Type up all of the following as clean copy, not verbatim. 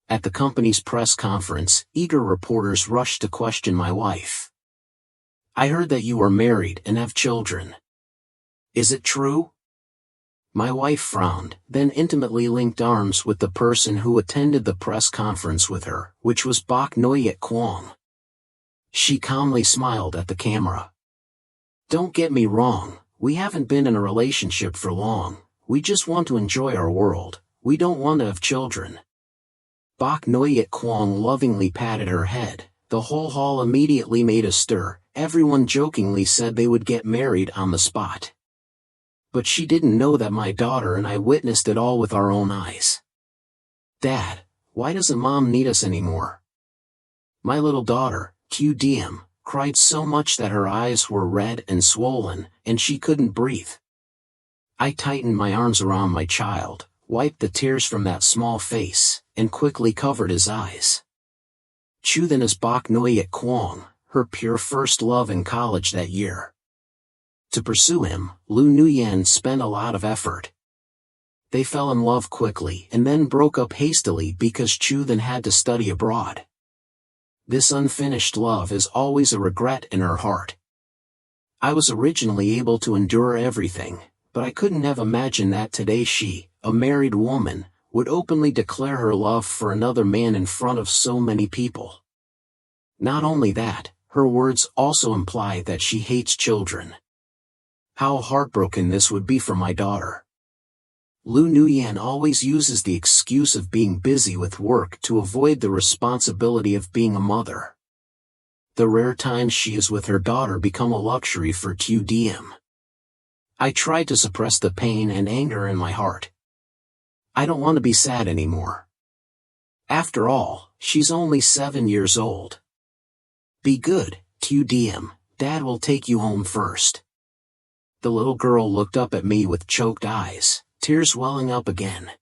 At the company's press conference, eager reporters rushed to question my wife. "I heard that you are married and have children. Is it true?" My wife frowned, then intimately linked arms with the person who attended the press conference with her, which was Bok Noyet Kwong. She calmly smiled at the camera. "Don't get me wrong, we haven't been in a relationship for long. We just want to enjoy our world. We don't want to have children." Bok Noyet Kwong lovingly patted her head. The whole hall immediately made a stir. Everyone jokingly said they would get married on the spot. But she didn't know that my daughter and I witnessed it all with our own eyes. "Dad, why doesn't Mom need us anymore?" My little daughter, QDM, cried so much that her eyes were red and swollen, and she couldn't breathe. I tightened my arms around my child, wiped the tears from that small face, and quickly covered his eyes. Chuthan is Bok Noyet Kwong, her pure first love in college that year. To pursue him, Lu Nguyen spent a lot of effort. They fell in love quickly and then broke up hastily because Chuthan had to study abroad. This unfinished love is always a regret in her heart. I was originally able to endure everything, but I couldn't have imagined that today she, a married woman, would openly declare her love for another man in front of so many people. Not only that, her words also imply that she hates children. How heartbroken this would be for my daughter. Lu Nguyen always uses the excuse of being busy with work to avoid the responsibility of being a mother. The rare times she is with her daughter become a luxury for QDM. I tried to suppress the pain and anger in my heart. I don't want to be sad anymore. After all, she's only 7 years old. "Be good, QDM, Dad will take you home first." The little girl looked up at me with choked eyes, tears welling up again.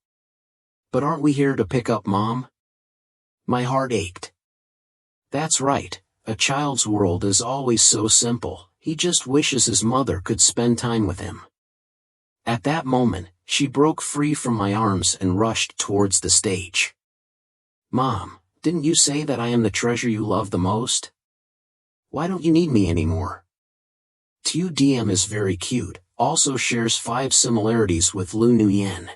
"But aren't we here to pick up Mom?" My heart ached. That's right, a child's world is always so simple, he just wishes his mother could spend time with him. At that moment, she broke free from my arms and rushed towards the stage. "Mom, didn't you say that I am the treasure you love the most? Why don't you need me anymore?" QDM is very cute, also shares 5 similarities with Lu Nguyen.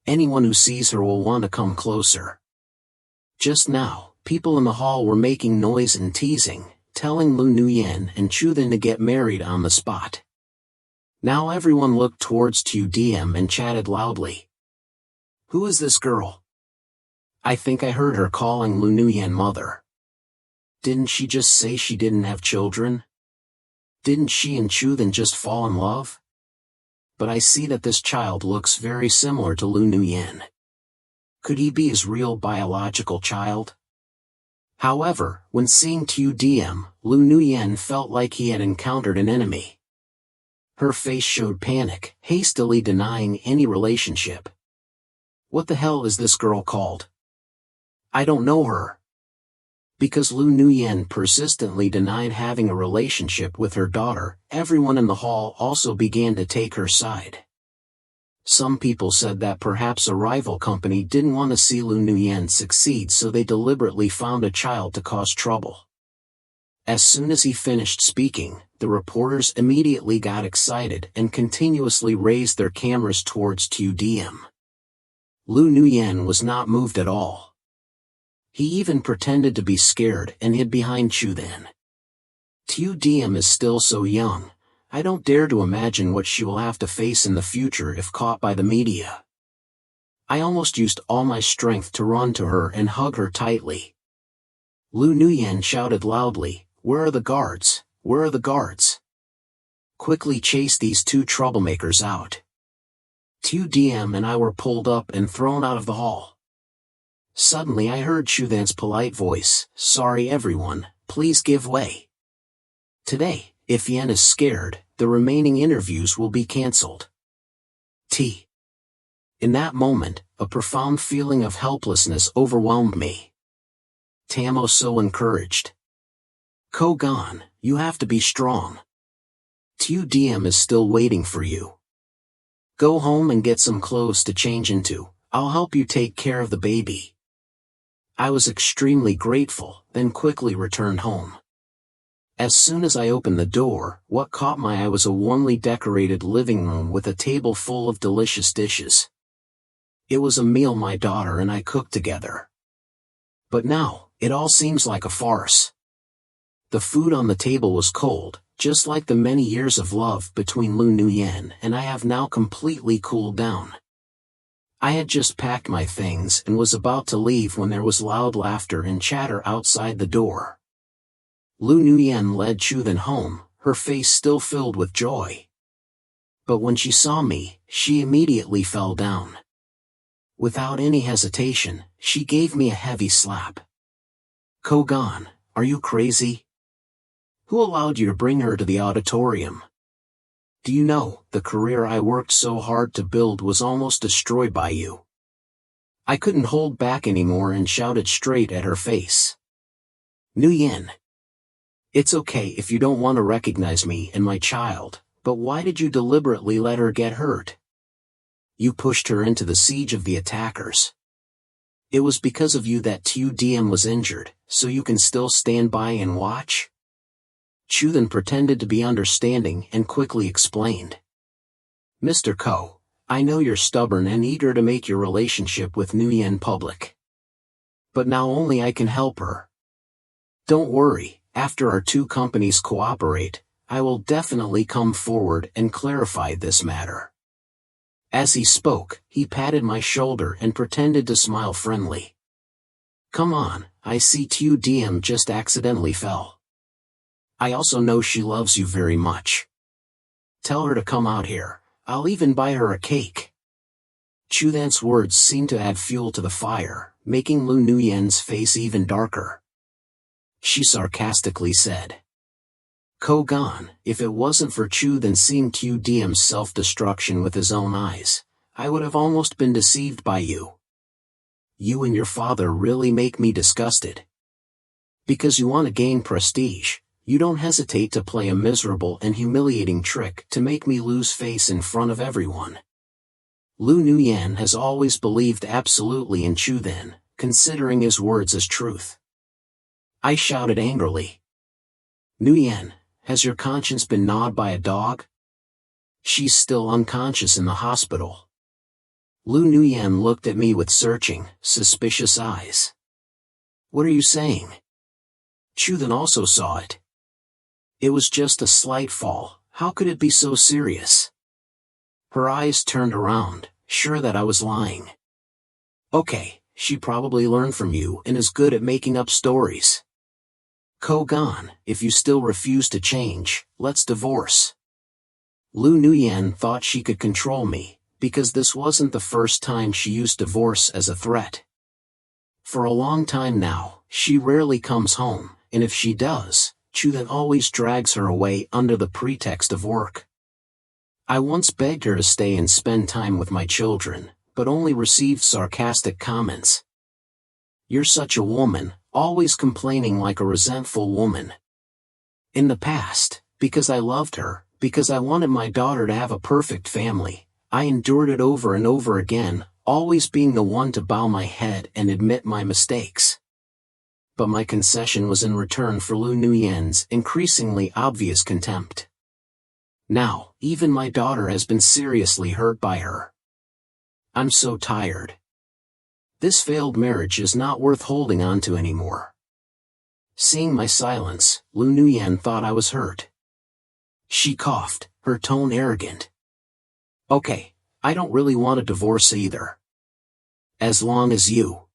Anyone who sees her will want to come closer. Just now, people in the hall were making noise and teasing, telling Lu Nguyen and Chuthan to get married on the spot. Now everyone looked towards QDM and chatted loudly. "Who is this girl? I think I heard her calling Lu Nguyen mother. Didn't she just say she didn't have children? Didn't she and Chuthan just fall in love? But I see that this child looks very similar to Lu Nguyen. Could he be his real biological child?" However, when seeing QDM, Lu Nguyen felt like he had encountered an enemy. Her face showed panic, hastily denying any relationship. "What the hell is this girl called? I don't know her." Because Lu Nguyen persistently denied having a relationship with her daughter, everyone in the hall also began to take her side. Some people said that perhaps a rival company didn't want to see Lu Nguyen succeed, so they deliberately found a child to cause trouble. As soon as he finished speaking, the reporters immediately got excited and continuously raised their cameras towards QDM. Lu Nguyen was not moved at all. He even pretended to be scared and hid behind Chuthan. QDM is still so young. I don't dare to imagine what she will have to face in the future if caught by the media. I almost used all my strength to run to her and hug her tightly. Lu Nguyen shouted loudly, "Where are the guards? Where are the guards? Quickly chase these 2 troublemakers out." QDM and I were pulled up and thrown out of the hall. Suddenly I heard Chuthan's polite voice, "Sorry everyone, please give way. Today, if Yen is scared, the remaining interviews will be cancelled." In that moment, a profound feeling of helplessness overwhelmed me. Tamo so encouraged. "Kogan, you have to be strong. QDM is still waiting for you. Go home and get some clothes to change into. I'll help you take care of the baby." I was extremely grateful, then quickly returned home. As soon as I opened the door, what caught my eye was a warmly decorated living room with a table full of delicious dishes. It was a meal my daughter and I cooked together. But now, it all seems like a farce. The food on the table was cold, just like the many years of love between Lu Nuyen and I have now completely cooled down. I had just packed my things and was about to leave when there was loud laughter and chatter outside the door. Lu Nuyen led Chuthan home, her face still filled with joy. But when she saw me, she immediately fell down. Without any hesitation, she gave me a heavy slap. "Kogan, are you crazy? Who allowed you to bring her to the auditorium? Do you know, the career I worked so hard to build was almost destroyed by you?" I couldn't hold back anymore and shouted straight at her face. "Nuyen. It's okay if you don't want to recognize me and my child, but why did you deliberately let her get hurt? You pushed her into the siege of the attackers. It was because of you that Tu Diem was injured, so you can still stand by and watch?" Chuthan pretended to be understanding and quickly explained. "Mr. Ko, I know you're stubborn and eager to make your relationship with Nuyen public. But now only I can help her. Don't worry. After our two companies cooperate, I will definitely come forward and clarify this matter." As he spoke, he patted my shoulder and pretended to smile friendly. "Come on, I see Tu Diem just accidentally fell. I also know she loves you very much. Tell her to come out here, I'll even buy her a cake." Chuthan's words seemed to add fuel to the fire, making Lu Nuyen's face even darker. She sarcastically said, "Kogan, if it wasn't for Chuthan seeing Tu Diem's self-destruction with his own eyes, I would have almost been deceived by you. You and your father really make me disgusted. Because you want to gain prestige, you don't hesitate to play a miserable and humiliating trick to make me lose face in front of everyone." Lu Nuyen has always believed absolutely in Chuthan, considering his words as truth. I shouted angrily, "Nuyen, has your conscience been gnawed by a dog? She's still unconscious in the hospital." Lu Nuyen looked at me with searching, suspicious eyes. "What are you saying?" Chuthan also saw it. "It was just a slight fall, how could it be so serious?" Her eyes turned around, sure that I was lying. "Okay, she probably learned from you and is good at making up stories. Kogan, if you still refuse to change, let's divorce." Lu Nuyen thought she could control me, because this wasn't the first time she used divorce as a threat. For a long time now, she rarely comes home, and if she does, Chuthan always drags her away under the pretext of work. I once begged her to stay and spend time with my children, but only received sarcastic comments. "You're such a woman, always complaining like a resentful woman." In the past, because I loved her, because I wanted my daughter to have a perfect family, I endured it over and over again, always being the one to bow my head and admit my mistakes. But my concession was in return for Lu Nuyen's increasingly obvious contempt. Now, even my daughter has been seriously hurt by her. I'm so tired. This failed marriage is not worth holding on to anymore. Seeing my silence, Lu Nuyen thought I was hurt. She coughed, her tone arrogant. "Okay, I don't really want a divorce either. As long as you..."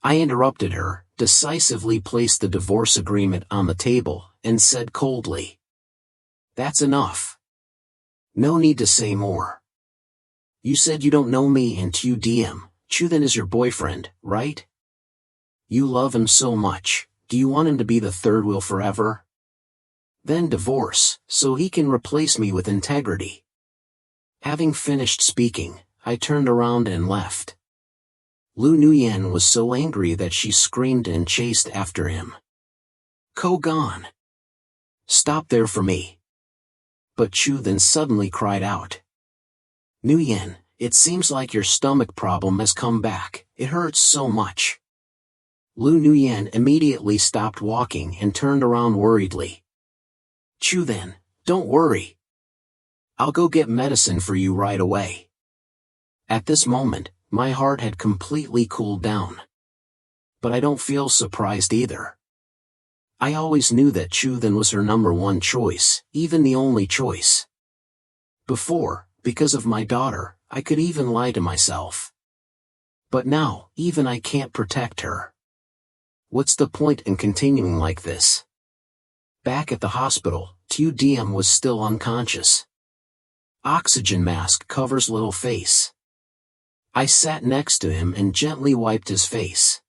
I interrupted her, decisively placed the divorce agreement on the table, and said coldly, "That's enough. No need to say more. You said you don't know me and Tu Diem. Chuthan is your boyfriend, right? You love him so much, do you want him to be the third wheel forever? Then divorce, so he can replace me with integrity." Having finished speaking, I turned around and left. Lu Nuyen was so angry that she screamed and chased after him. "Kogan! Stop there for me." But Chuthan suddenly cried out, "Nuyen, it seems like your stomach problem has come back, it hurts so much." Lu Nuyen immediately stopped walking and turned around worriedly. Chu then, don't worry. I'll go get medicine for you right away. At this moment, my heart had completely cooled down. But I don't feel surprised either. I always knew that Chu then was her number one choice, even the only choice. Before, because of my daughter, I could even lie to myself. But now, even I can't protect her. What's the point in continuing like this? Back at the hospital, Tu Diem was still unconscious. Oxygen mask covers little face. I sat next to him and gently wiped his face.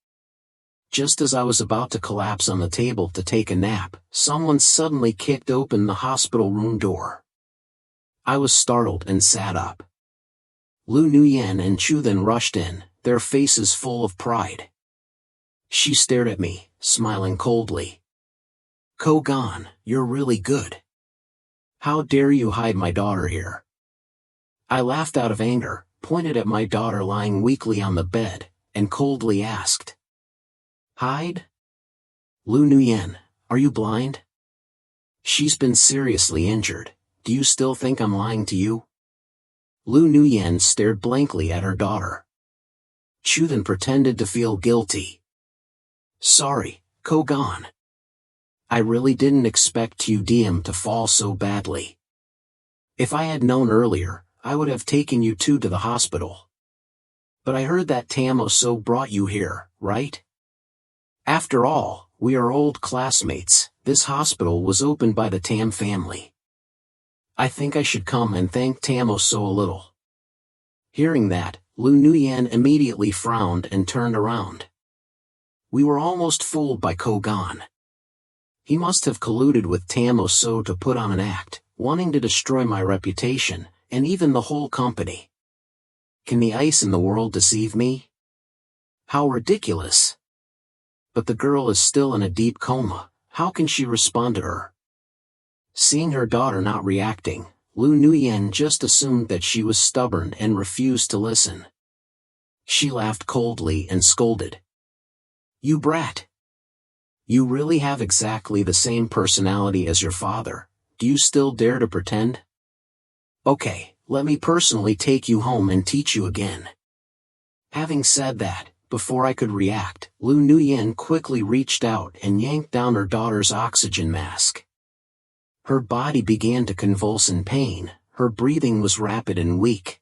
Just as I was about to collapse on the table to take a nap, someone suddenly kicked open the hospital room door. I was startled and sat up. Lu Nuyen and Chu then rushed in, their faces full of pride. She stared at me, smiling coldly. Ko Gan, you're really good. How dare you hide my daughter here? I laughed out of anger, pointed at my daughter lying weakly on the bed, and coldly asked. Hide? Lu Nuyen, are you blind? She's been seriously injured. Do you still think I'm lying to you? Lu Nuyen stared blankly at her daughter. Chu then pretended to feel guilty. Sorry, Ko Gan. I really didn't expect Tu Diem to fall so badly. If I had known earlier, I would have taken you two to the hospital. But I heard that Tam So brought you here, right? After all, we are old classmates. This hospital was opened by the Tam family. I think I should come and thank Tam So a little. Hearing that, Lu Nuyen immediately frowned and turned around. We were almost fooled by Ko Gan. He must have colluded with Tam So to put on an act, wanting to destroy my reputation, and even the whole company. Can the ice in the world deceive me? How ridiculous! But the girl is still in a deep coma, how can she respond to her? Seeing her daughter not reacting, Lu Nuyen just assumed that she was stubborn and refused to listen. She laughed coldly and scolded. You brat! You really have exactly the same personality as your father, do you still dare to pretend? Okay, let me personally take you home and teach you again. Having said that, before I could react, Lu Nuyen quickly reached out and yanked down her daughter's oxygen mask. Her body began to convulse in pain, her breathing was rapid and weak.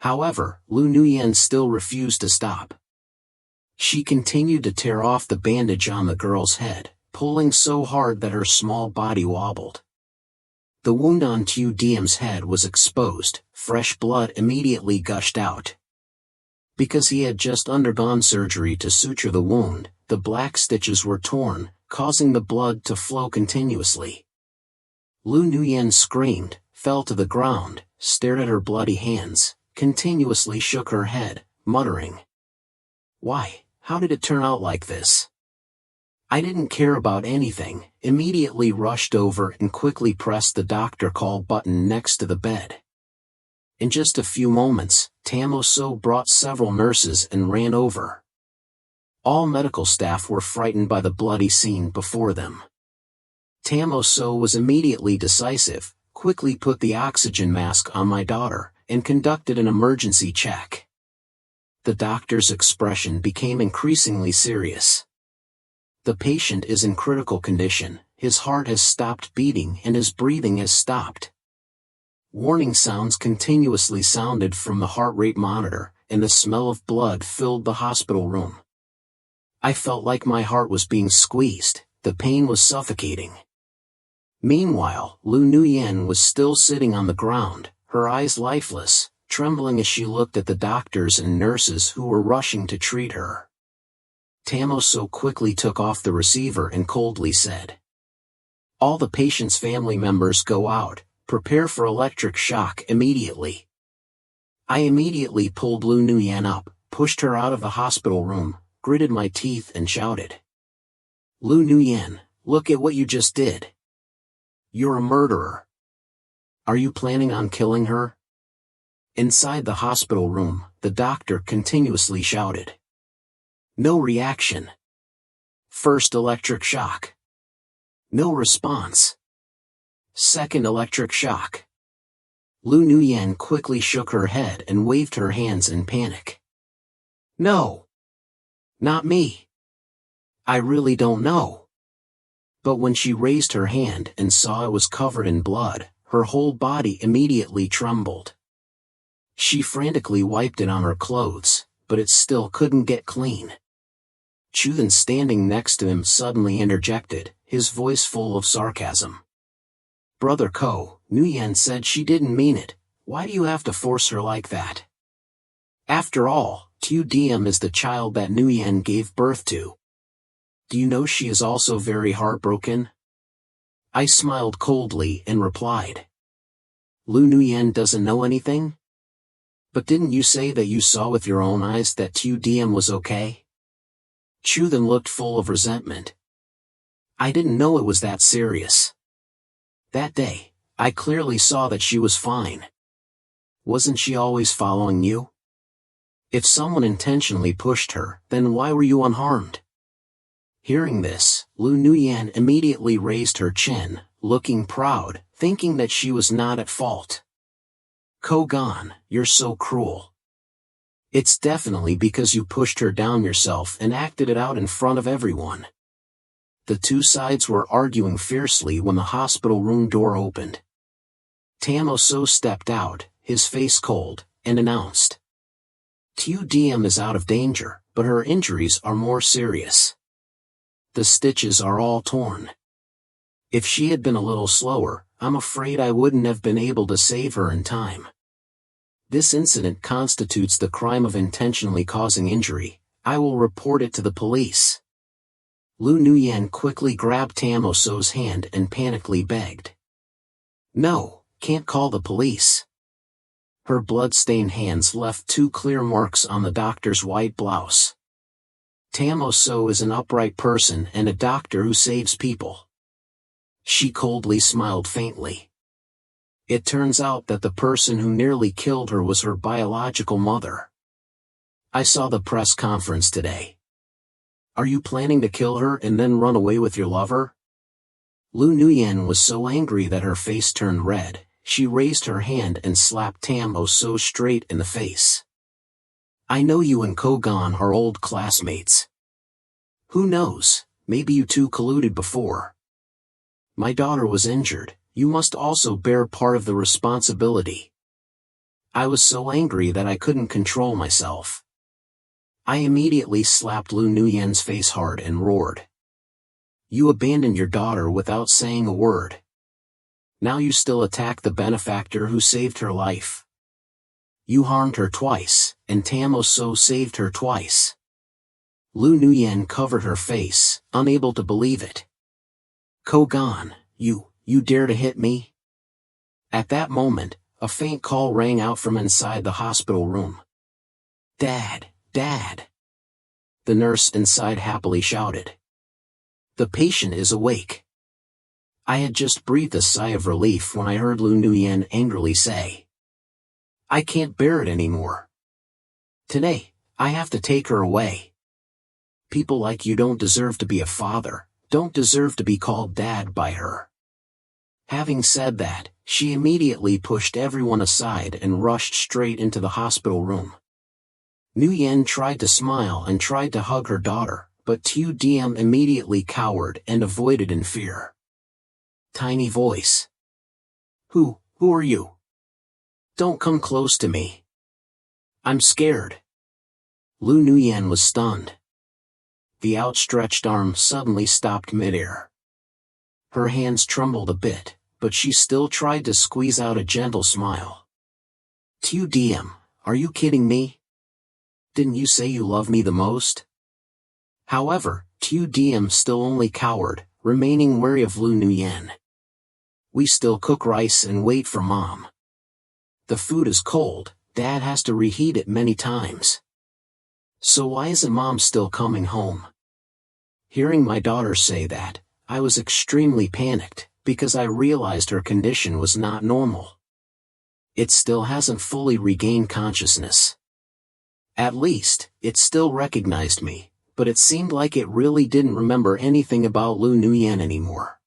However, Lu Nuyen still refused to stop. She continued to tear off the bandage on the girl's head, pulling so hard that her small body wobbled. The wound on Tu Diem's head was exposed, fresh blood immediately gushed out. Because he had just undergone surgery to suture the wound, the black stitches were torn, causing the blood to flow continuously. Lu Nuyen screamed, fell to the ground, stared at her bloody hands, continuously shook her head, muttering. Why, how did it turn out like this? I didn't care about anything, immediately rushed over and quickly pressed the doctor call button next to the bed. In just a few moments, Tam So brought several nurses and ran over. All medical staff were frightened by the bloody scene before them. Tam So was immediately decisive, quickly put the oxygen mask on my daughter, and conducted an emergency check. The doctor's expression became increasingly serious. The patient is in critical condition, his heart has stopped beating and his breathing has stopped. Warning sounds continuously sounded from the heart rate monitor, and the smell of blood filled the hospital room. I felt like my heart was being squeezed, the pain was suffocating. Meanwhile, Lu Nuyen was still sitting on the ground, her eyes lifeless, trembling as she looked at the doctors and nurses who were rushing to treat her. Tam So quickly took off the receiver and coldly said, all the patient's family members go out, prepare for electric shock immediately. I immediately pulled Lu Nuyen up, pushed her out of the hospital room, gritted my teeth and shouted. Lu Nuyen, look at what you just did. You're a murderer. Are you planning on killing her? Inside the hospital room, the doctor continuously shouted. No reaction. First electric shock. No response. Second electric shock. Lu Nuyen quickly shook her head and waved her hands in panic. No. Not me. I really don't know. But when she raised her hand and saw it was covered in blood, her whole body immediately trembled. She frantically wiped it on her clothes, but it still couldn't get clean. Chu, standing next to him, suddenly interjected, his voice full of sarcasm. Brother Ko, Nuyen said she didn't mean it. Why do you have to force her like that? After all, Tu Diem is the child that Nuyen gave birth to. Do you know she is also very heartbroken? I smiled coldly and replied. Lu Nuyen doesn't know anything? But didn't you say that you saw with your own eyes that Tu Diem was okay? Chu then looked full of resentment. I didn't know it was that serious. That day, I clearly saw that she was fine. Wasn't she always following you? If someone intentionally pushed her, then why were you unharmed? Hearing this, Lu Nuyen immediately raised her chin, looking proud, thinking that she was not at fault. Kogan, you're so cruel. It's definitely because you pushed her down yourself and acted it out in front of everyone. The two sides were arguing fiercely when the hospital room door opened. Tam So stepped out, his face cold, and announced. Tu Diem is out of danger, but her injuries are more serious. The stitches are all torn. If she had been a little slower, I'm afraid I wouldn't have been able to save her in time. This incident constitutes the crime of intentionally causing injury. I will report it to the police. Lu Nuyen quickly grabbed Tam So's hand and panically begged. No, can't call the police. Her blood-stained hands left 2 clear marks on the doctor's white blouse. Tam So is an upright person and a doctor who saves people. She coldly smiled faintly. It turns out that the person who nearly killed her was her biological mother. I saw the press conference today. Are you planning to kill her and then run away with your lover? Lu Nuyen was so angry that her face turned red. She raised her hand and slapped Tam So straight in the face. I know you and Kogan are old classmates. Who knows, maybe you two colluded before. My daughter was injured. You must also bear part of the responsibility. I was so angry that I couldn't control myself. I immediately slapped Lu Nuyen's face hard and roared. You abandoned your daughter without saying a word. Now you still attack the benefactor who saved her life. You harmed her twice, and Tam So saved her twice. Lu Nuyen covered her face, unable to believe it. Kogan, you dare to hit me? At that moment, a faint call rang out from inside the hospital room. Dad, Dad! The nurse inside happily shouted. The patient is awake. I had just breathed a sigh of relief when I heard Lu Nuyen angrily say. I can't bear it anymore. Today, I have to take her away. People like you don't deserve to be a father, don't deserve to be called Dad by her. Having said that, she immediately pushed everyone aside and rushed straight into the hospital room. Nuyen tried to smile and tried to hug her daughter, but Tu Diem immediately cowered and avoided in fear. Tiny voice. Who are you? Don't come close to me. I'm scared. Lu Nuyen was stunned. The outstretched arm suddenly stopped midair. Her hands trembled a bit, but she still tried to squeeze out a gentle smile. Tu Diem, are you kidding me? Didn't you say you love me the most? However, Tu Diem still only cowered, remaining wary of Lu Nuyen. We still cook rice and wait for Mom. The food is cold, Dad has to reheat it many times. So why isn't Mom still coming home? Hearing my daughter say that, I was extremely panicked, because I realized her condition was not normal. It still hasn't fully regained consciousness. At least, it still recognized me, but it seemed like it really didn't remember anything about Lu Nuyen anymore.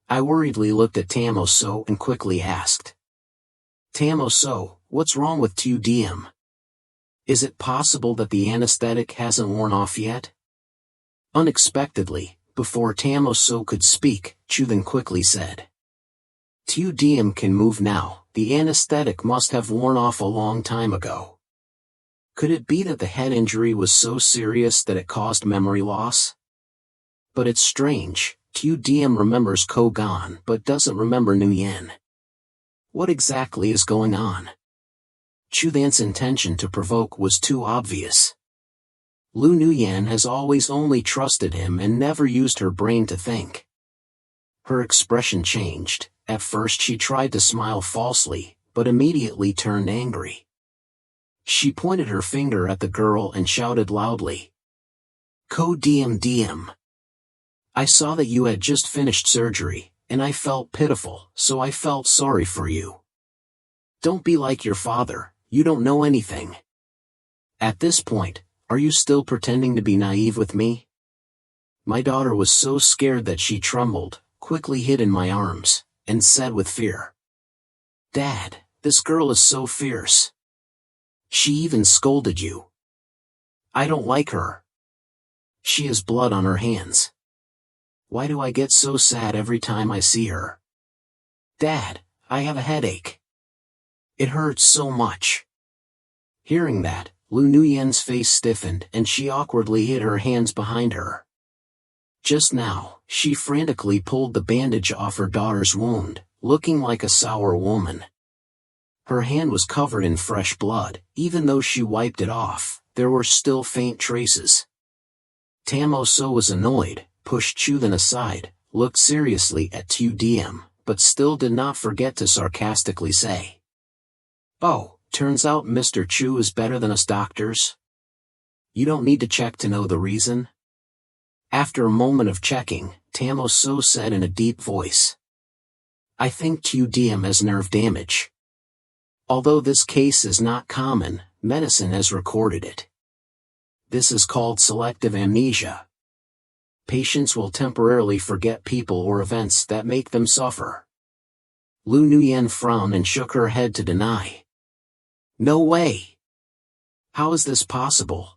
I worriedly looked at Tamoso and quickly asked, Tamoso, what's wrong with Tu Diem? Is it possible that the anesthetic hasn't worn off yet? Unexpectedly, before Tamoso could speak, Chu then quickly said, Tu Diem can move now, the anesthetic must have worn off a long time ago. Could it be that the head injury was so serious that it caused memory loss? But it's strange, Tu Diem remembers Kogan but doesn't remember Nuyen. What exactly is going on? Chu Than's intention to provoke was too obvious. Lu Nuyen has always only trusted him and never used her brain to think. Her expression changed. At first she tried to smile falsely, but immediately turned angry. She pointed her finger at the girl and shouted loudly, Ko Diem Diem. I saw that you had just finished surgery, and I felt pitiful, so I felt sorry for you. Don't be like your father, you don't know anything. At this point, are you still pretending to be naive with me? My daughter was so scared that she trembled, quickly hid in my arms, and said with fear, Dad, this girl is so fierce. She even scolded you. I don't like her. She has blood on her hands. Why do I get so sad every time I see her? Dad, I have a headache. It hurts so much. Hearing that, Lu Nuyen's face stiffened and she awkwardly hid her hands behind her. Just now, she frantically pulled the bandage off her daughter's wound, looking like a sour woman. Her hand was covered in fresh blood. Even though she wiped it off, there were still faint traces. Tamoso was annoyed, pushed Chu Then aside, looked seriously at Tu Diem, but still did not forget to sarcastically say, Oh, turns out Mr. Chu is better than us doctors? You don't need to check to know the reason? After a moment of checking, Tamoso said in a deep voice, I think Tu Diem has nerve damage. Although this case is not common, medicine has recorded it. This is called selective amnesia. Patients will temporarily forget people or events that make them suffer. Lu Nuyen frowned and shook her head to deny. No way! How is this possible?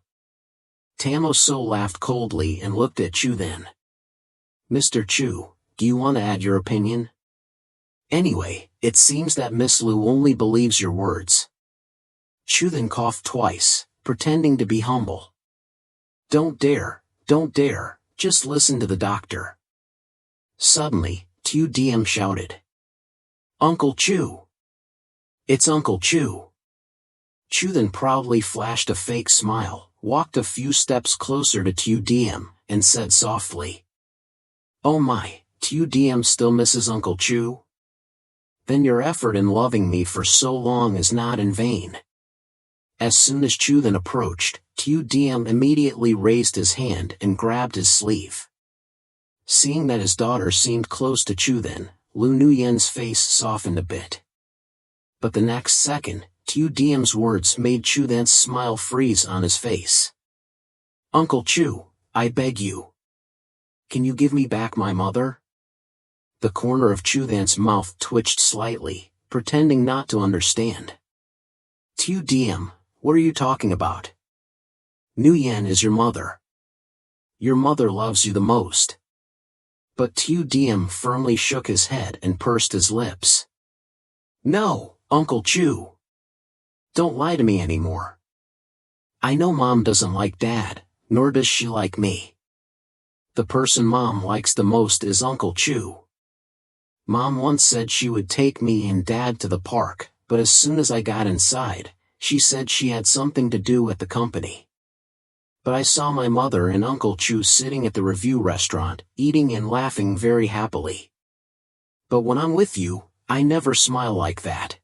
Tamoso laughed coldly and looked at Chu Then. Mr. Chu, do you want to add your opinion? Anyway, it seems that Miss Lu only believes your words. Chu Then coughed twice, pretending to be humble. Don't dare, just listen to the doctor. Suddenly, Tu Diem shouted. Uncle Chu! It's Uncle Chu! Chu Then proudly flashed a fake smile, walked a few steps closer to Tu Diem, and said softly, Oh my, Tu Diem still misses Uncle Chu? Then your effort in loving me for so long is not in vain. As soon as Chu Then approached, Tu Diem immediately raised his hand and grabbed his sleeve. Seeing that his daughter seemed close to Chu Then, Lu Nuyen's face softened a bit. But the next second, Tu Diem's words made Chu Than's smile freeze on his face. Uncle Chu, I beg you. Can you give me back my mother? The corner of Chu Than's mouth twitched slightly, pretending not to understand. Tu Diem, what are you talking about? Nuyen is your mother. Your mother loves you the most. But Tu Diem firmly shook his head and pursed his lips. No, Uncle Chu. Don't lie to me anymore. I know Mom doesn't like Dad, nor does she like me. The person Mom likes the most is Uncle Chu. Mom once said she would take me and Dad to the park, but as soon as I got inside, she said she had something to do at the company. But I saw my mother and Uncle Chu sitting at the review restaurant, eating and laughing very happily. But when I'm with you, I never smile like that.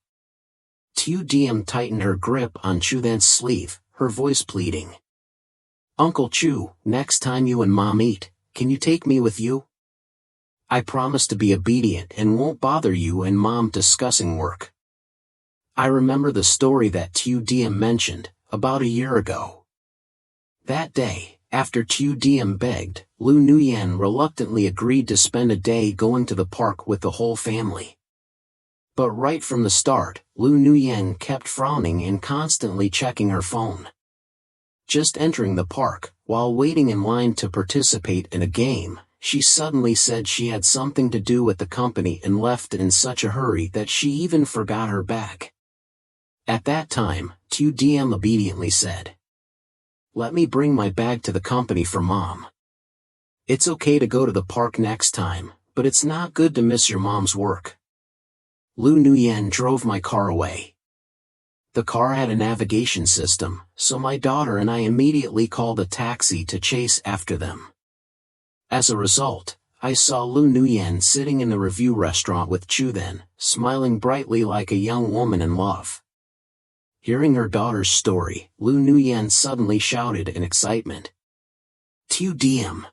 Tu Diem tightened her grip on Chu Than's sleeve, her voice pleading. Uncle Chu, next time you and Mom eat, can you take me with you? I promise to be obedient and won't bother you and Mom discussing work. I remember the story that Tu Diem mentioned, about a year ago. That day, After Tu Diem begged, Lu Nuyen reluctantly agreed to spend a day going to the park with the whole family. But right from the start, Lu Nuyen kept frowning and constantly checking her phone. Just entering the park, while waiting in line to participate in a game, she suddenly said she had something to do with the company and left in such a hurry that she even forgot her bag. At that time, Tu Diem obediently said, "Let me bring my bag to the company for Mom. It's okay to go to the park next time, but it's not good to miss your mom's work." Lu Nuyen drove my car away. The car had a navigation system, so my daughter and I immediately called a taxi to chase after them. As a result, I saw Lu Nuyen sitting in the review restaurant with Chu Then, smiling brightly like a young woman in love. Hearing her daughter's story, Lu Nuyen suddenly shouted in excitement, "Tu Diem!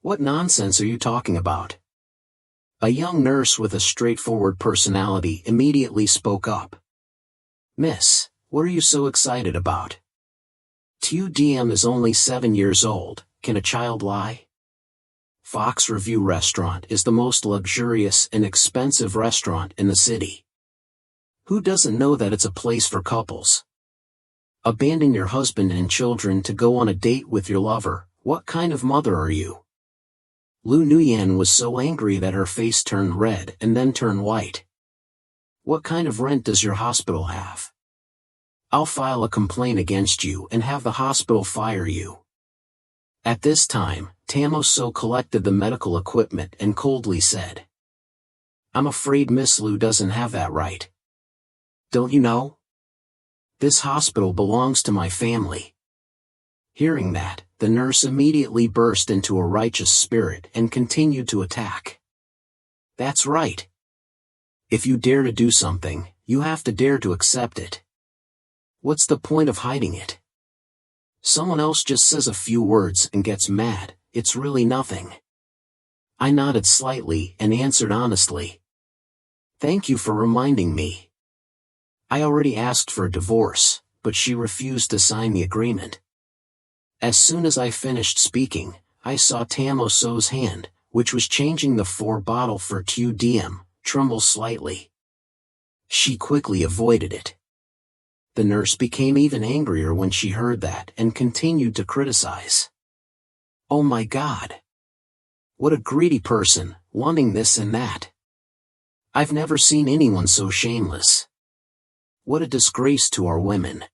What nonsense are you talking about?" A young nurse with a straightforward personality immediately spoke up. "Miss, what are you so excited about? Tu Diem is only 7 years old, can a child lie? Fox Review Restaurant is the most luxurious and expensive restaurant in the city. Who doesn't know that it's a place for couples? Abandon your husband and children to go on a date with your lover, what kind of mother are you?" Lu Nuyen was so angry that her face turned red and then turned white. "What kind of rent does your hospital have? I'll file a complaint against you and have the hospital fire you." At this time, Tamo So collected the medical equipment and coldly said, "I'm afraid Miss Lu doesn't have that right. Don't you know? This hospital belongs to my family." Hearing that, the nurse immediately burst into a righteous spirit and continued to attack. "That's right. If you dare to do something, you have to dare to accept it. What's the point of hiding it? Someone else just says a few words and gets mad, it's really nothing." I nodded slightly and answered honestly, "Thank you for reminding me. I already asked for a divorce, but she refused to sign the agreement." As soon as I finished speaking, I saw Tamo So's hand, which was changing the 4 bottle for Tu Diem, tremble slightly. She quickly avoided it. The nurse became even angrier when she heard that and continued to criticize. "Oh my God! What a greedy person, wanting this and that. I've never seen anyone so shameless. What a disgrace to our women."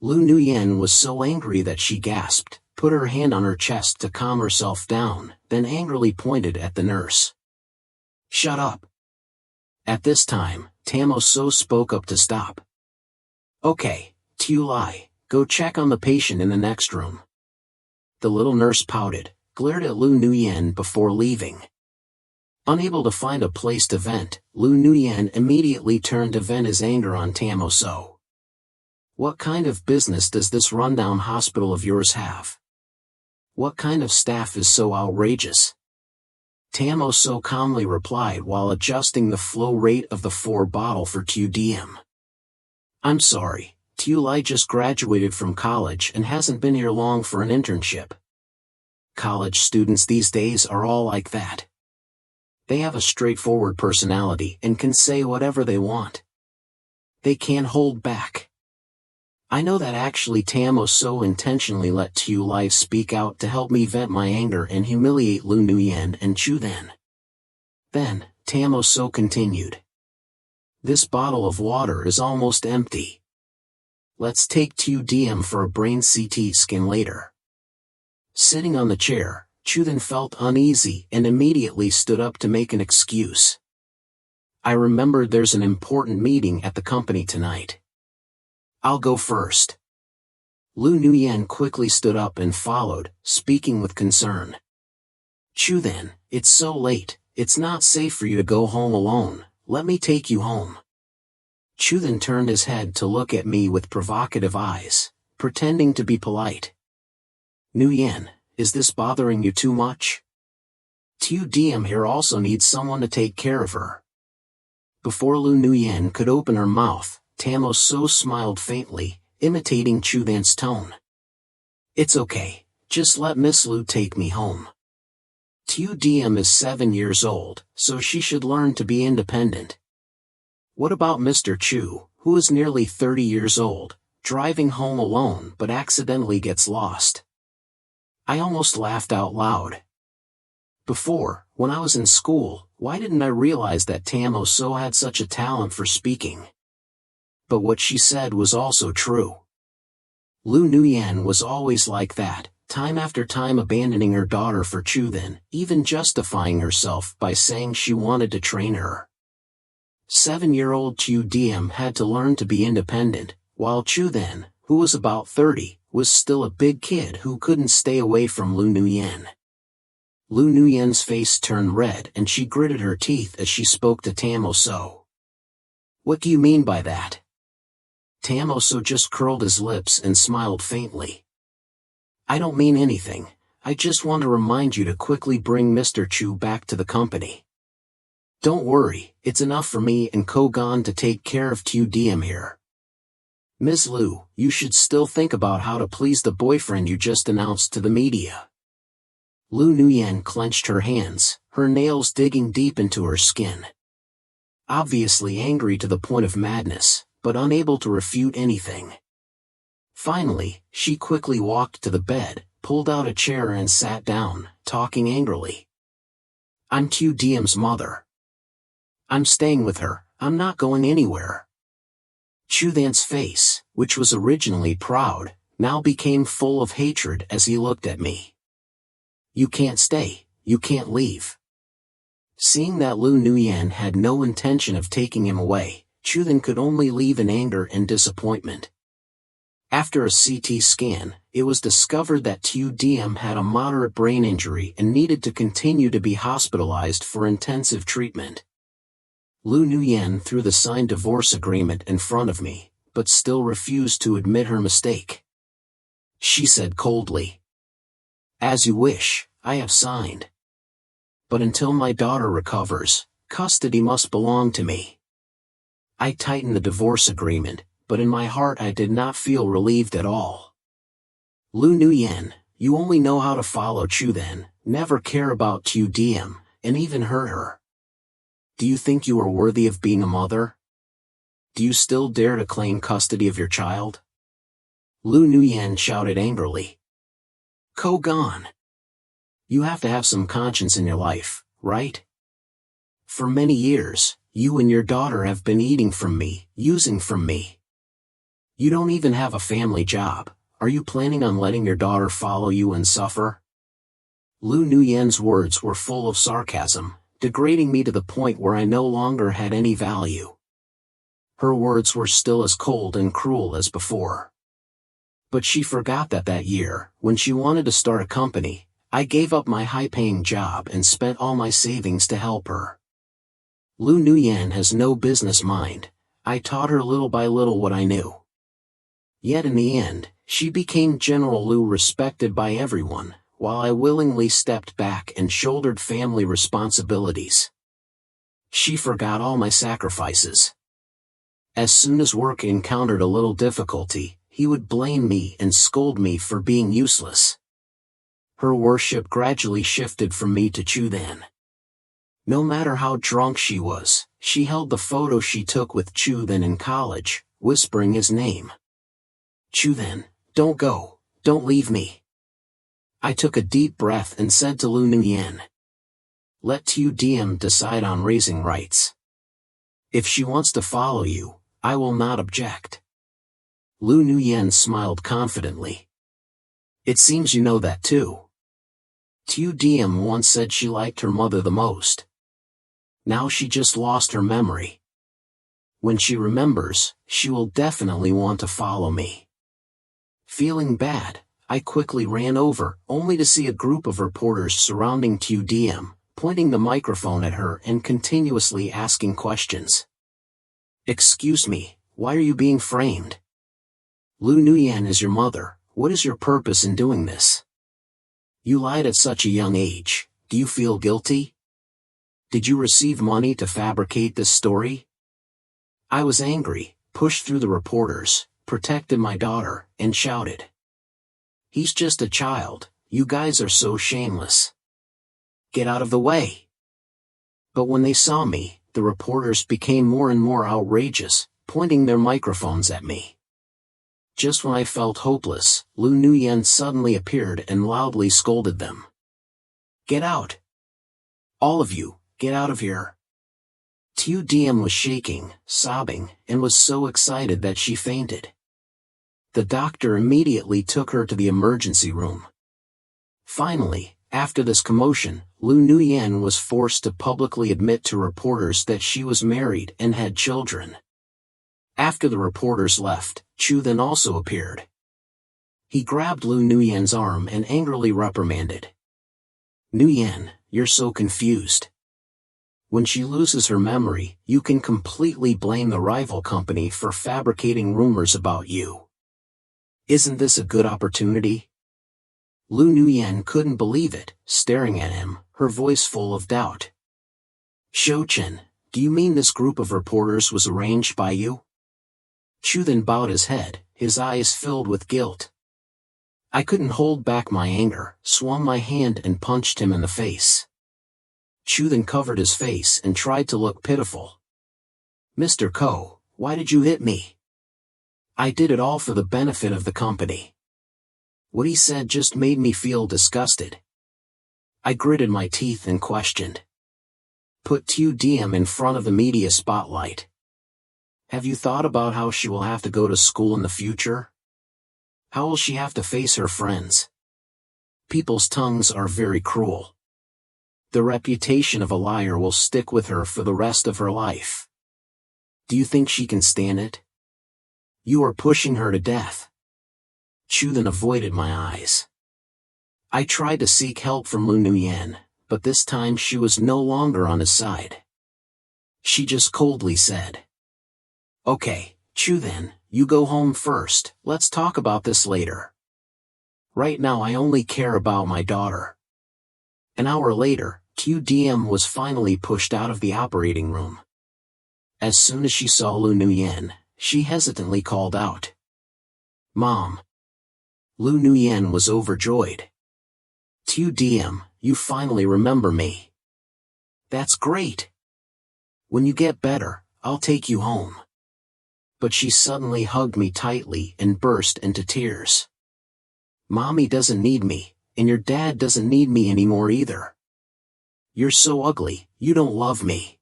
Lu Nuyen was so angry that she gasped, put her hand on her chest to calm herself down, then angrily pointed at the nurse. "Shut up." At this time, Tamo So spoke up to stop. "Okay, Tu Lai, go check on the patient in the next room." The little nurse pouted, glared at Lu Nuyen before leaving. Unable to find a place to vent, Lu Nuyen immediately turned to vent his anger on Tamo So. "What kind of business does this rundown hospital of yours have? What kind of staff is so outrageous?" Tamo So calmly replied while adjusting the flow rate of the 4 bottle for Tu Diem. "I'm sorry, Tu Lai just graduated from college and hasn't been here long for an internship. College students these days are all like that. They have a straightforward personality and can say whatever they want. They can't hold back." I know that actually Tamo So intentionally let Tu Lai speak out to help me vent my anger and humiliate Lu Nuyen and Chu Then. Then, Tamo So continued. "This bottle of water is almost empty. Let's take Tu Diem for a brain CT scan later." Sitting on the chair, Chu Then felt uneasy and immediately stood up to make an excuse. "I remembered there's an important meeting at the company tonight. I'll go first." Lu Nuyen quickly stood up and followed, speaking with concern. "Chu Then, it's so late, it's not safe for you to go home alone, let me take you home." Chu Then turned his head to look at me with provocative eyes, pretending to be polite. "Nuyen, is this bothering you too much? Tu Diem here also needs someone to take care of her." Before Lu Nuyen could open her mouth, Tamo So smiled faintly, imitating Chu Than's tone. "It's okay, Just let Miss Lu take me home. TUDM is 7 years old, so she should learn to be independent. What about Mr. Chu, who is nearly 30 years old, driving home alone but accidentally gets lost? I almost laughed out loud. Before, when I was in school, why didn't I realize that Tamo So had such a talent for speaking? But what she said was also true. Lu Nuyen was always like that, time after time abandoning her daughter for Chu then, even justifying herself by saying she wanted to train her. 7-year-old Chu Diem had to learn to be independent, while Chu then, who was about 30, was still a big kid who couldn't stay away from Lu Nuyen. Lu Nuyen's face turned red and she gritted her teeth as she spoke to Tamo So. What do you mean by that? Tamo So just curled his lips and smiled faintly. I don't mean anything, I just want to remind you to quickly bring Mr. Chu back to the company. Don't worry, it's enough for me and Kogan to take care of TUDM here. Ms. Lu, you should still think about how to please the boyfriend you just announced to the media. Lu Nuyen clenched her hands, her nails digging deep into her skin. Obviously angry to the point of madness, but unable to refute anything. Finally, she quickly walked to the bed, pulled out a chair and sat down, talking angrily. I'm TUDM's mother. I'm staying with her, I'm not going anywhere. Chu Than's face, which was originally proud, now became full of hatred as he looked at me. You can't stay, you can't leave. Seeing that Lu Nuyen had no intention of taking him away, Chu Than could only leave in anger and disappointment. After a CT scan, it was discovered that TUDM had a moderate brain injury and needed to continue to be hospitalized for intensive treatment. Lu Nuyen threw the signed divorce agreement in front of me, but still refused to admit her mistake. She said coldly, As you wish, I have signed. But until my daughter recovers, custody must belong to me. I tightened the divorce agreement, but in my heart I did not feel relieved at all. Lu Nuyen, you only know how to follow Chu Then, never care about TUDM, and even hurt her. Do you think you are worthy of being a mother? Do you still dare to claim custody of your child? Lu Nuyen shouted angrily. Kogan! You have to have some conscience in your life, right? For many years, you and your daughter have been eating from me, using from me. You don't even have a family job. Are you planning on letting your daughter follow you and suffer? Lu Nuyen's words were full of sarcasm, degrading me to the point where I no longer had any value. Her words were still as cold and cruel as before. But she forgot that year, when she wanted to start a company, I gave up my high-paying job and spent all my savings to help her. Lu Nuyen has no business mind. I taught her little by little what I knew. Yet in the end, she became General Lu, respected by everyone, while I willingly stepped back and shouldered family responsibilities. She forgot all my sacrifices. As soon as work encountered a little difficulty, he would blame me and scold me for being useless. Her worship gradually shifted from me to Chu Then. No matter how drunk she was, she held the photo she took with Chu Then in college, whispering his name. Chu Then, don't go, don't leave me. I took a deep breath and said to Lu Nuyen, let TUDM decide on raising rights. If she wants to follow you, I will not object. Lu Nuyen smiled confidently. It seems you know that too. TUDM once said she liked her mother the most. Now she just lost her memory. When she remembers, she will definitely want to follow me. Feeling bad, I quickly ran over, only to see a group of reporters surrounding TUDM, pointing the microphone at her and continuously asking questions. Excuse me, why are you being framed? Lu Nuyen is your mother, what is your purpose in doing this? You lied at such a young age, do you feel guilty? Did you receive money to fabricate this story? I was angry, pushed through the reporters, protected my daughter, and shouted. He's just a child, You guys are so shameless. Get out of the way. But when they saw me, the reporters became more and more outrageous, pointing their microphones at me. Just when I felt hopeless, Lu Nuyen suddenly appeared and loudly scolded them. Get out. All of you, get out of here. Tu Diem was shaking, sobbing, and was so excited that she fainted. The doctor immediately took her to the emergency room. Finally, after this commotion, Lu Nuyen was forced to publicly admit to reporters that she was married and had children. After the reporters left, Chu then also appeared. He grabbed Lu Nuyen's arm and angrily reprimanded. Nuyen, you're so confused. When she loses her memory, you can completely blame the rival company for fabricating rumors about you. Isn't this a good opportunity? Lu Nuyen couldn't believe it, staring at him, her voice full of doubt. Shouchen, do you mean this group of reporters was arranged by you? Chu then bowed his head, his eyes filled with guilt. I couldn't hold back my anger, swung my hand and punched him in the face. Chu then covered his face and tried to look pitiful. Mr. Ko, why did you hit me? I did it all for the benefit of the company. What he said just made me feel disgusted. I gritted my teeth and questioned. Put Tu Diem in front of the media spotlight. Have you thought about how she will have to go to school in the future? How will she have to face her friends? People's tongues are very cruel. The reputation of a liar will stick with her for the rest of her life. Do you think she can stand it? You are pushing her to death. Chu then avoided my eyes. I tried to seek help from Lu Nuyen, but this time she was no longer on his side. She just coldly said, Okay, Chu then, you go home first, let's talk about this later. Right now I only care about my daughter. An hour later, Tu Diem was finally pushed out of the operating room. As soon as she saw Lu Nuyen, she hesitantly called out. Mom. Lu Nuyen was overjoyed. Tu Diem, you finally remember me. That's great. When you get better, I'll take you home. But she suddenly hugged me tightly and burst into tears. Mommy doesn't need me, and your dad doesn't need me anymore either. You're so ugly, you don't love me.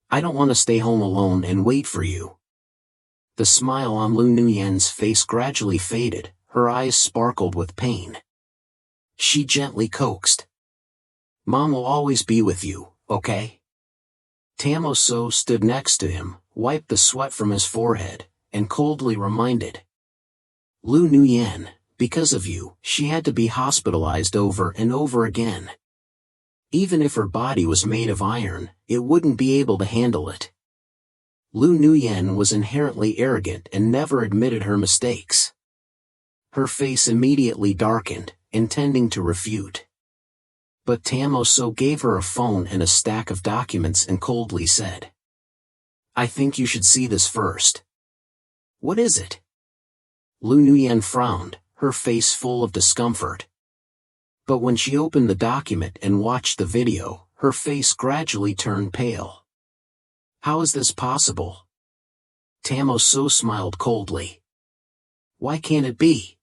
I don't want to stay home alone and wait for you. The smile on Lu Nuyen's face gradually faded, her eyes sparkled with pain. She gently coaxed. Mom will always be with you, okay? Tamo So stood next to him, wiped the sweat from his forehead, and coldly reminded. Lu Nuyen, because of you, she had to be hospitalized over and over again. Even if her body was made of iron, it wouldn't be able to handle it. Lu Nuyen was inherently arrogant and never admitted her mistakes. Her face immediately darkened, intending to refute. But Tamo So gave her a phone and a stack of documents and coldly said, I think you should see this first. What is it? Lu Nuyen frowned, her face full of discomfort. But when she opened the document and watched the video, her face gradually turned pale. How is this possible? Tamo So smiled coldly. Why can't it be?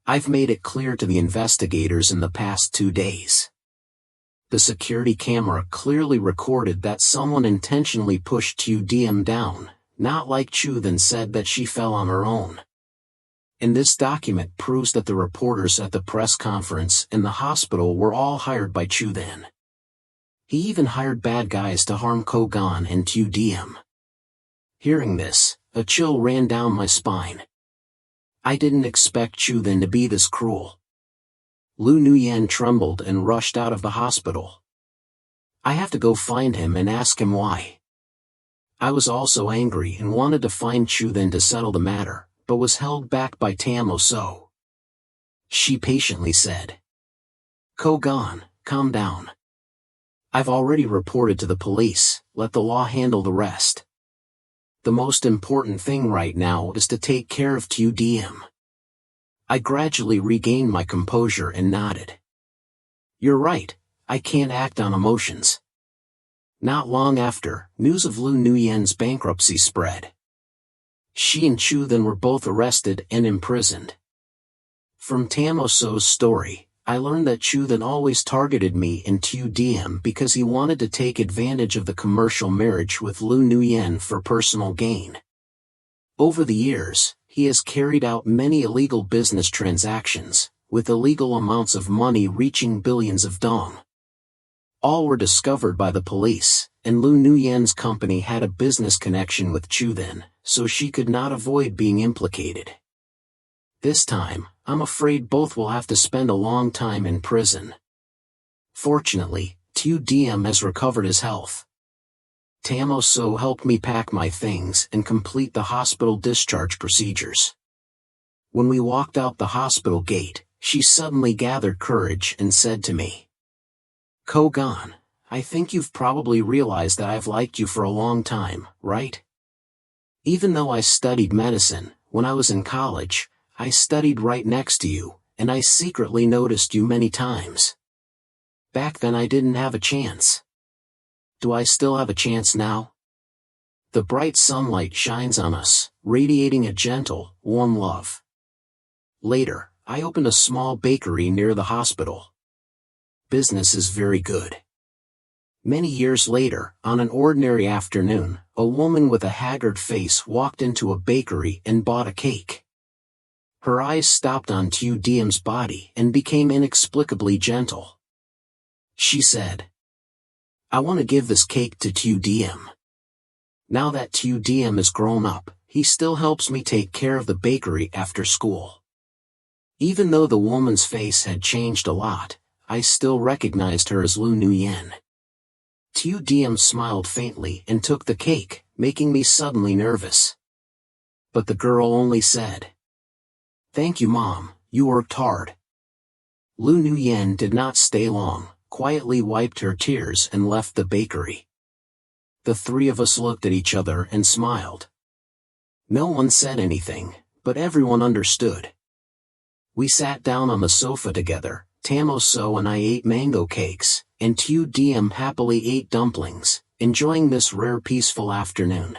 I've made it clear to the investigators in the past 2 days. The security camera clearly recorded that someone intentionally pushed Tu Diem down, not like Chu then said that she fell on her own. And this document proves that the reporters at the press conference and the hospital were all hired by Chu then. He even hired bad guys to harm Kogan and Tu Diem. Hearing this, a chill ran down my spine. I didn't expect Chu then to be this cruel. Lu Nuyen trembled and rushed out of the hospital. I have to go find him and ask him why. I was also angry and wanted to find Chu then to settle the matter, but was held back by Tamo So. She patiently said, Kogan, calm down. I've already reported to the police, let the law handle the rest. The most important thing right now is to take care of Tu Diem. I gradually regained my composure and nodded. You're right, I can't act on emotions. Not long after, news of Lu Nuyen's bankruptcy spread. She and Chu then were both arrested and imprisoned. From Tam So's story, I learned that Chu then always targeted me and Tu Diem because he wanted to take advantage of the commercial marriage with Lu Nuyen for personal gain. Over the years, he has carried out many illegal business transactions, with illegal amounts of money reaching billions of dong. All were discovered by the police, and Lu Nuyen's company had a business connection with Chu then, so she could not avoid being implicated. This time, I'm afraid both will have to spend a long time in prison. Fortunately, Tu Diem has recovered his health. Tam So helped me pack my things and complete the hospital discharge procedures. When we walked out the hospital gate, she suddenly gathered courage and said to me, Kogan, I think you've probably realized that I've liked you for a long time, right? Even though I studied medicine, when I was in college, I studied right next to you, and I secretly noticed you many times. Back then I didn't have a chance. Do I still have a chance now? The bright sunlight shines on us, radiating a gentle, warm love. Later, I opened a small bakery near the hospital. Business is very good. Many years later, on an ordinary afternoon, a woman with a haggard face walked into a bakery and bought a cake. Her eyes stopped on Tu Diem's body and became inexplicably gentle. She said, I want to give this cake to Tu Diem. Now that Tu Diem is grown up, he still helps me take care of the bakery after school. Even though the woman's face had changed a lot, I still recognized her as Lu Nuyen. Tu Diem smiled faintly and took the cake, making me suddenly nervous. But the girl only said, Thank you, Mom, you worked hard. Lu Nuyen did not stay long, quietly wiped her tears and left the bakery. The three of us looked at each other and smiled. No one said anything, but everyone understood. We sat down on the sofa together, Tam So and I ate mango cakes, and Tu Diem happily ate dumplings, enjoying this rare peaceful afternoon.